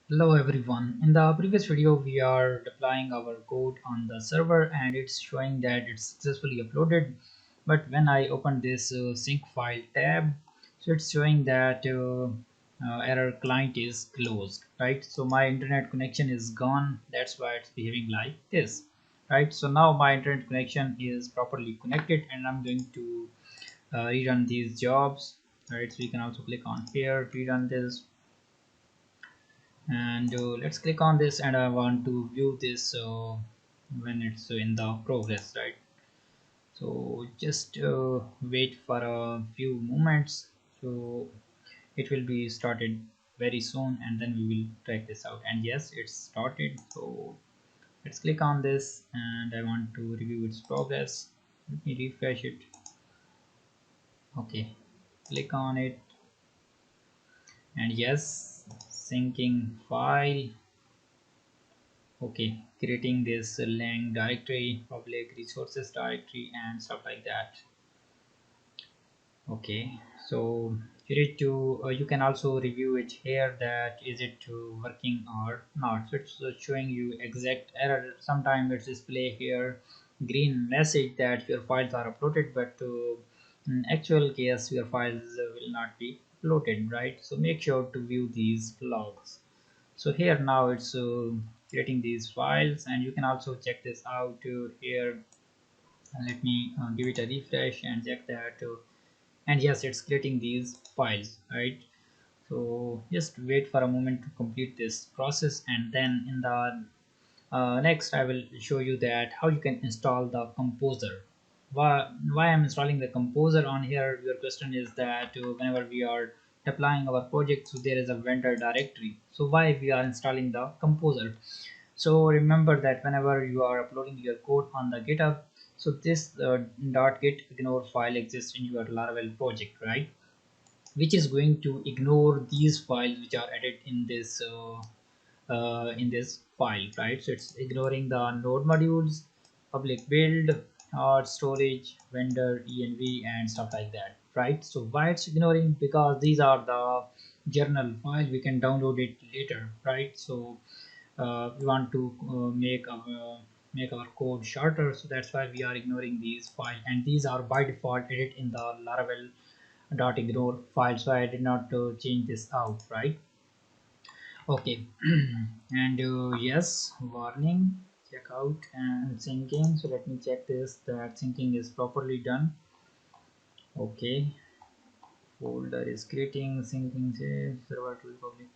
Hello everyone. In the previous video we are deploying our code on the server and it's showing that it's successfully uploaded, but when I open this sync file tab, so it's showing that error client is closed, right? So my internet connection is gone, that's why it's behaving like this, right? So now my internet connection is properly connected and I'm going to rerun these jobs, right? So you can also click on here, rerun this, and let's click on this, and I want to view this when it's in the progress, right? So just wait for a few moments, so it will be started very soon and then we will track this out. And yes, it's started, so let's click on this and I want to review its progress. Let me refresh it. Okay, click on it, and yes, syncing file. Okay, creating this lang directory, public resources directory and stuff like that. Okay, so you need to you can also review it here, that is it working or not. So it's showing you exact error. Sometimes it's display here green message that your files are uploaded, but in actual case your files will not be uploaded, right? So make sure to view these logs. So here now it's creating these files, and you can also check this out here. Let me give it a refresh and check that, and yes, it's creating these files, right? So just wait for a moment to complete this process, and then in the next I will show you that how you can install the composer. Why I'm installing the composer on here, your question is that whenever we are deploying our project, so there is a vendor directory, so why we are installing the composer? So remember that whenever you are uploading your code on the GitHub, so this .git ignore file exists in your laravel project, right? Which is going to ignore these files which are added in this file, right? So it's ignoring the node modules, public build, or storage, vendor, env, and stuff like that, right? So why it's ignoring? Because these are the journal file, we can download it later, right? So we want to make our code shorter, so that's why we are ignoring these files, and these are by default added in the laravel dot ignore file, so I did not change this out, right? Okay. And yes, warning, check out and syncing. So let me check this, that syncing is properly done. Okay, folder is creating, syncing says server to the public,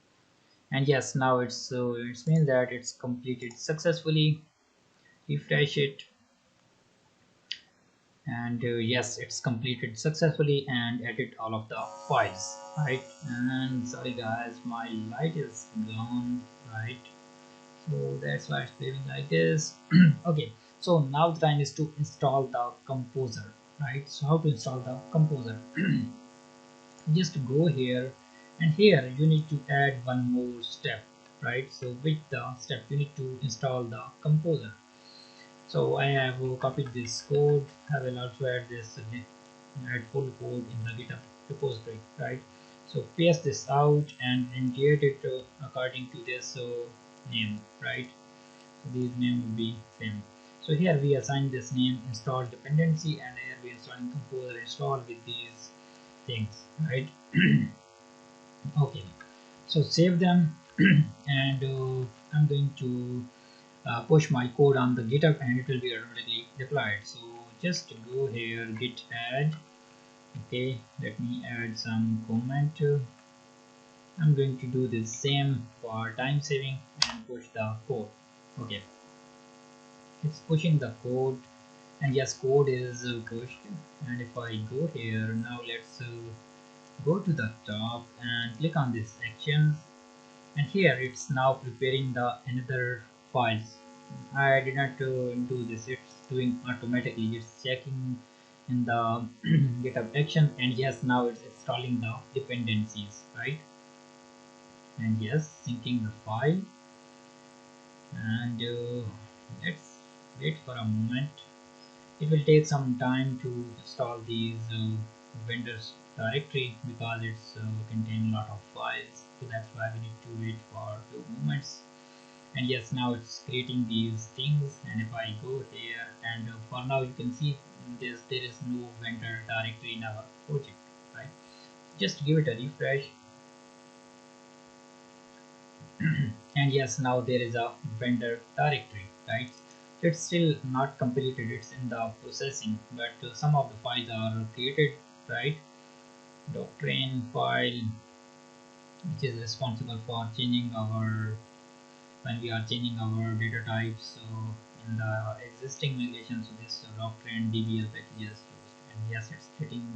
and yes, now it's means that it's completed successfully. Refresh it, and yes, it's completed successfully and edit all of the files, right? And sorry guys, my light is gone, right? So that's why it's behaving like this. Okay, so now the time is to install the composer, right? So how to install the composer? Just go here, and here you need to add one more step, right? So with the step you need to install the composer. So I have copied this code. I will also add this add full code in the GitHub repository, right? So paste this out and create it according to this name, right? So these name will be same. So here we assign this name install dependency, and here we installing composer install with these things, right? Okay, so save them, and I'm going to push my code on the GitHub, and it will be automatically deployed. So just go here, git add. Okay, let me add some comment. I'm going to do the same for time saving and push the code. Okay, it's pushing the code, and yes, code is pushed. And if I go here now, let's go to the top and click on this actions, and here it's now preparing the another files. I did not do this, it's doing automatically, it's checking in the GitHub action, and yes, now it's installing the dependencies, right? And yes, syncing the file, and let's wait for a moment. It will take some time to install these vendors directory because it's contain a lot of files, so that's why we need to wait for a few And yes, now it's creating these things. And if I go here, and for now you can see this, there is no vendor directory in our project, right? Just give it a refresh. And yes, now there is a vendor directory, right? It's still not completed, it's in the processing, but some of the files are created, right? Doctrine file, which is responsible for changing our, when we are changing our data types. So in the existing migration, so this doctrine dbl package is used. And yes, it's getting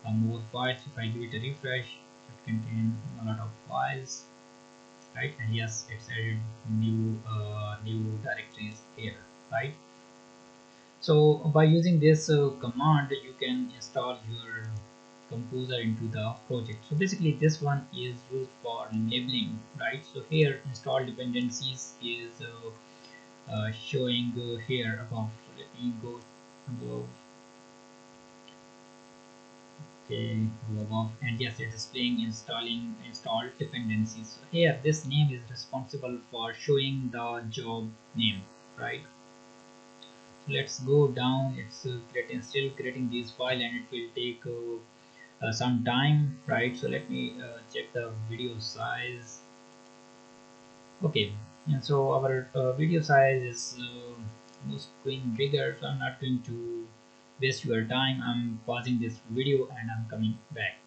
more files. If I give it a refresh, it contains a lot of files, right? And yes, it's added new directories here, right? So by using this command, you can install your composer into the project. So basically this one is used for labeling, right? So here install dependencies is showing here above. So let me go above. Okay, go above, and yes, it's displaying installing installed dependencies. So here this name is responsible for showing the job name, right? So let's go down. It's still creating this file, and it will take some time, right? So let me check the video size. Okay, and so our video size is most going bigger, so I'm not going to waste your time. I'm pausing this video and I'm coming back.